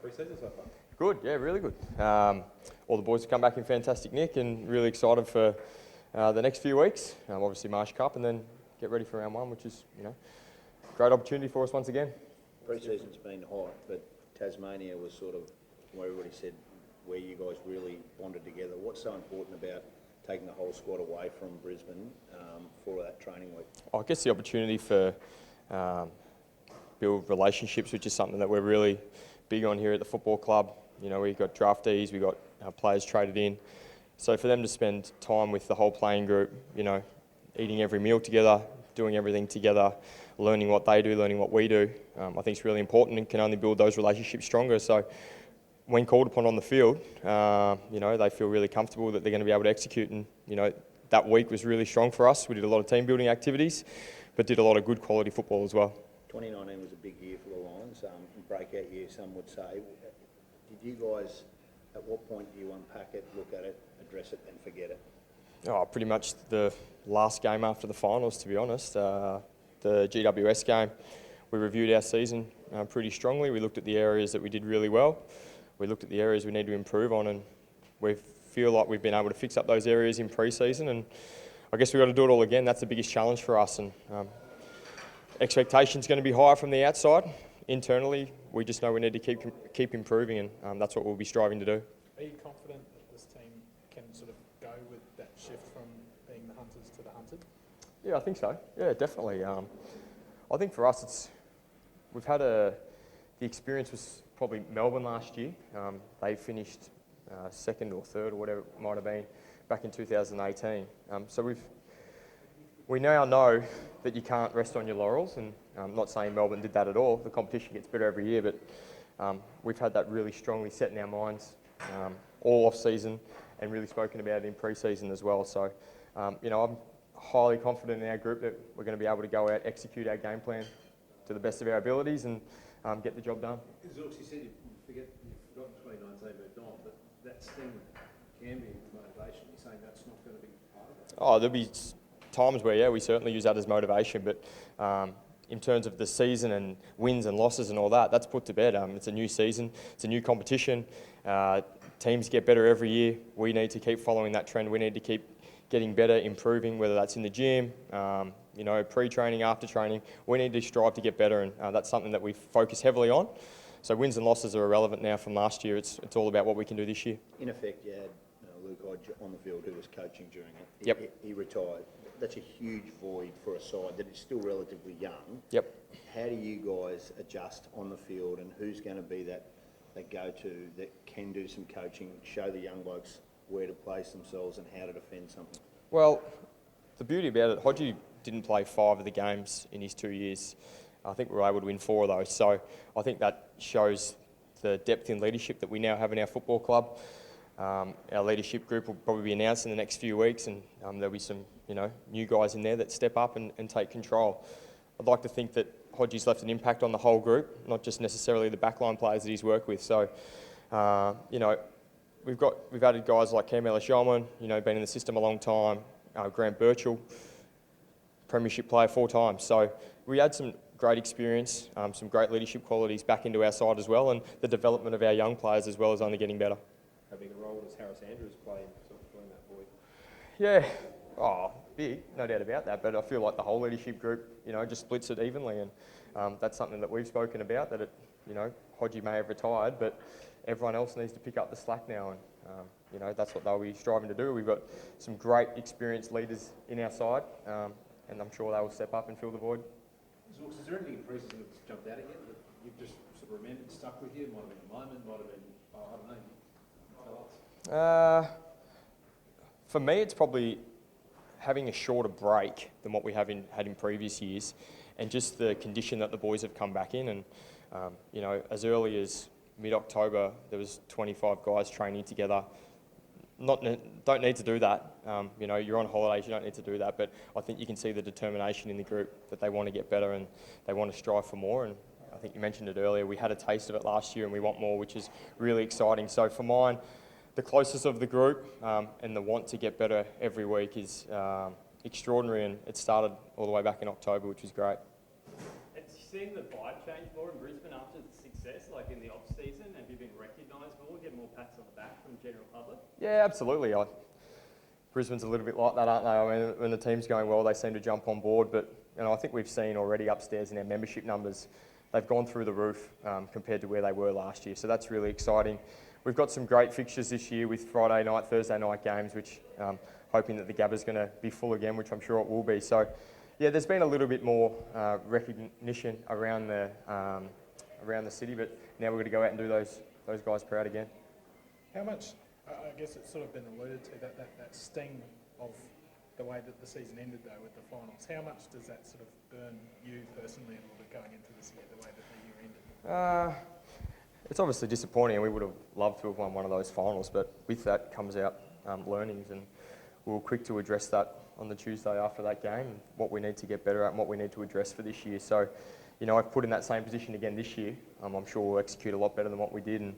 pre-season so far? Good, yeah, really good. All the boys have come back in fantastic nick and really excited for the next few weeks. Obviously Marsh Cup and then get ready for round one, which is, great opportunity for us once again. Pre-season's been hot, but Tasmania was sort of, where everybody said, where you guys really bonded together. What's so important about taking the whole squad away from Brisbane for that training week? I guess the opportunity for build relationships, which is something that we're really big on here at the football club. We've got draftees, we've got players traded in. So for them to spend time with the whole playing group, eating every meal together, doing everything together, learning what they do, learning what we do, I think it's really important and can only build those relationships stronger. So when called upon on the field, they feel really comfortable that they're going to be able to execute. And, that week was really strong for us. We did a lot of team building activities, but did a lot of good quality football as well. 2019 was a big year for the Lions, breakout year, some would say. Did you guys, at what point do you unpack it, look at it, address it, and forget it? Oh, pretty much the last game after the finals, to be honest. The GWS game, we reviewed our season pretty strongly. We looked at the areas that we did really well. We looked at the areas we need to improve on, and we feel like we've been able to fix up those areas in pre-season. And I guess we've got to do it all again. That's the biggest challenge for us. And expectations going to be higher from the outside. Internally, we just know we need to keep improving, and that's what we'll be striving to do. Are you confident that this team can sort of go with that shift from being the hunters to the hunted? Yeah, I think so. Yeah, definitely. I think for us, we've had the experience was probably Melbourne last year. They finished second or third or whatever it might have been back in 2018. So we now know that you can't rest on your laurels, and I'm not saying Melbourne did that at all. The competition gets better every year, but we've had that really strongly set in our minds all off-season and really spoken about it in pre-season as well. So, I'm highly confident in our group that we're going to be able to go out, execute our game plan to the best of our abilities and get the job done. Zorko, you said you've forgotten 2019 moved on, but that sting can be motivation. You're saying that's not going to be part of it? Oh, there'll be times where, we certainly use that as motivation, but in terms of the season and wins and losses and all that, that's put to bed. It's a new season, it's a new competition. Teams get better every year. We need to keep following that trend. We need to keep getting better, improving, whether that's in the gym, pre-training, after training. We need to strive to get better, and that's something that we focus heavily on. So wins and losses are irrelevant now from last year. It's all about what we can do this year. In effect, you had Luke Hodge on the field who was coaching during it. Yep. He retired. That's a huge void for a side that is still relatively young. Yep. How do you guys adjust on the field, and who's going to be that go-to that can do some coaching, show the young blokes where to place themselves and how to defend something? Well, the beauty about it, Hodgie didn't play 5 of the games in his 2 years. I think we were able to win 4 of those. So I think that shows the depth in leadership that we now have in our football club. Our leadership group will probably be announced in the next few weeks, and there'll be some new guys in there that step up and take control. I'd like to think that Hodgie's left an impact on the whole group, not just necessarily the backline players that he's worked with. So, we've added guys like Cam Ellis-Yeoman, been in the system a long time, Grant Birchall, premiership player 4 times. So we add some great experience, some great leadership qualities back into our side as well, and the development of our young players as well is only getting better. How big a role does Harris Andrews play in sort of filling that void? Yeah, big, no doubt about that. But I feel like the whole leadership group, just splits it evenly, and that's something that we've spoken about. That Hodgie may have retired, but everyone else needs to pick up the slack now, and that's what they'll be striving to do. We've got some great experienced leaders in our side, and I'm sure they will step up and fill the void. Zorko, is there anything in pre-season that's jumped out again that you've just sort of remembered, stuck with you? Might have been a moment, might have been, I don't know. For me, it's probably having a shorter break than what we had in previous years, and just the condition that the boys have come back in. And as early as mid-October, there was 25 guys training together. Don't need to do that. You're on holidays, you don't need to do that. But I think you can see the determination in the group that they want to get better and they want to strive for more. And I think you mentioned it earlier. We had a taste of it last year, and we want more, which is really exciting. So for mine, the closest of the group and the want to get better every week is extraordinary, and it started all the way back in October, which was great. Have you seen the vibe change more in Brisbane after the success, like in the off season? Have you pats on the back from the general public? Yeah, absolutely. Brisbane's a little bit like that, aren't they? I mean, when the team's going well, they seem to jump on board. But I think we've seen already upstairs in our membership numbers, they've gone through the roof compared to where they were last year. So that's really exciting. We've got some great fixtures this year with Friday night, Thursday night games, which hoping that the Gabba's going to be full again, which I'm sure it will be. So, yeah, there's been a little bit more recognition around the city, but now we're going to go out and do those guys proud again. How much, I guess it's sort of been alluded to, that sting of the way that the season ended though with the finals, how much does that sort of burn you personally a little bit going into this year, the way that the year ended? It's obviously disappointing, and we would have loved to have won one of those finals, but with that comes out learnings, and we were quick to address that on the Tuesday after that game, and what we need to get better at and what we need to address for this year. So, I've put in that same position again this year. I'm sure we'll execute a lot better than what we did, and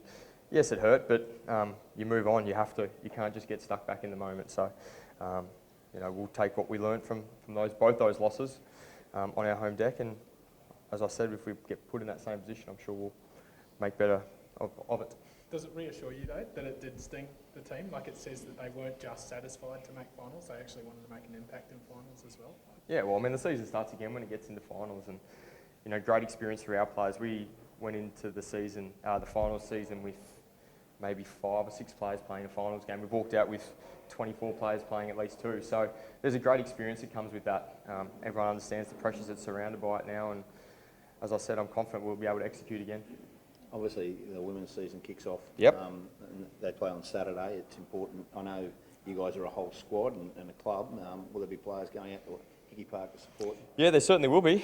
yes, it hurt, but you move on. You have to. You can't just get stuck back in the moment. So, we'll take what we learned from both those losses on our home deck, and as I said, if we get put in that same position, I'm sure we'll make better of it. Does it reassure you though that it did sting the team? Like it says that they weren't just satisfied to make finals; they actually wanted to make an impact in finals as well. Yeah, well, I mean, the season starts again when it gets into finals, and great experience for our players. We went into the season, the finals season, with maybe 5 or 6 players playing a finals game. We've walked out with 24 players playing at least 2. So there's a great experience that comes with that. Everyone understands the pressures that's surrounded by it now, and as I said, I'm confident we'll be able to execute again. Obviously, the women's season kicks off. Yep. And they play on Saturday. It's important. I know you guys are a whole squad and a club. Will there be players going out to Hickey Park to support? Yeah, there certainly will be.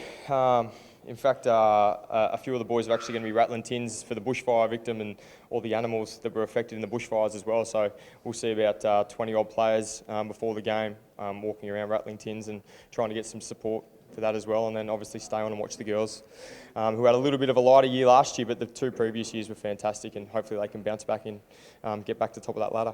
In fact, a few of the boys are actually going to be rattling tins for the bushfire victim and all the animals that were affected in the bushfires as well. So we'll see about 20 odd players before the game walking around rattling tins and trying to get some support for that as well, and then obviously stay on and watch the girls who had a little bit of a lighter year last year, but the 2 previous years were fantastic, and hopefully they can bounce back and get back to the top of that ladder.